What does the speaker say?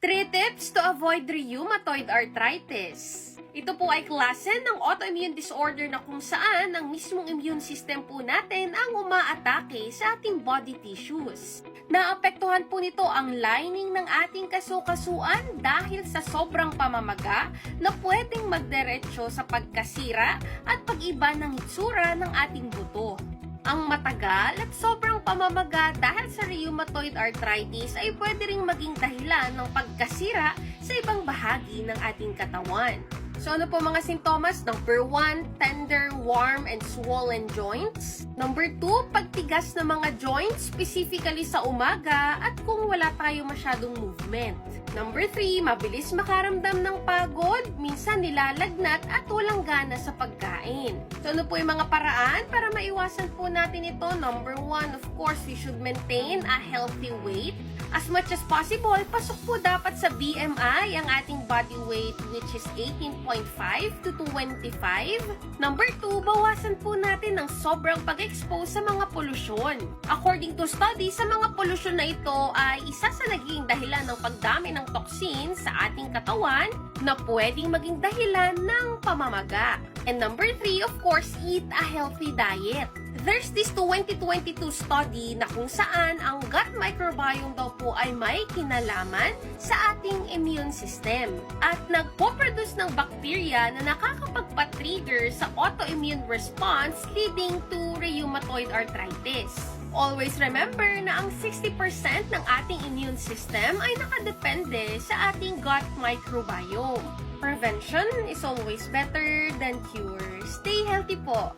3 tips to avoid rheumatoid arthritis. Ito po ay klase ng autoimmune disorder na kung saan ang mismong immune system po natin ang umaatake sa ating body tissues. Naapektuhan po nito ang lining ng ating kasukasuan dahil sa sobrang pamamaga na pwedeng magdiretso sa pagkasira at pag-iba ng hitsura ng ating buto. Ang matagal at sobrang pamamaga dahil sa rheumatoid arthritis ay pwede ring maging dahilan ng pagkasira sa ibang bahagi ng ating katawan. So ano po mga sintomas? Number 1, tender, warm, and swollen joints. Number 2, pagtigas ng mga joints, specifically sa umaga at kung wala tayo masyadong movement. Number 3, mabilis makaramdam ng pagod, minsan nilalagnat at walang gana sa pagkain. So ano po yung mga paraan para maiwasan po natin ito? Number 1, of course, we should maintain a healthy weight. As much as possible, pasok po dapat sa BMI ang ating body weight which is 18.5 to 25. Number 2, bawasan po natin ang sobrang pag-expose sa mga polusyon. According to studies, sa mga polusyon na ito ay isa sa naging dahilan ng pagdami ng toxin sa ating katawan na pwedeng maging dahilan ng pamamaga. And number 3, of course, eat a healthy diet. There's this 2022 study na kung saan ang gut microbiome daw po ay may kinalaman sa ating immune system at nagpo-produce ng bacteria na nakakapagpa-trigger sa autoimmune response leading to rheumatoid arthritis. Always remember na ang 60% ng ating immune system ay nakadepende sa ating gut microbiome. Prevention is always better than cure. Stay healthy po!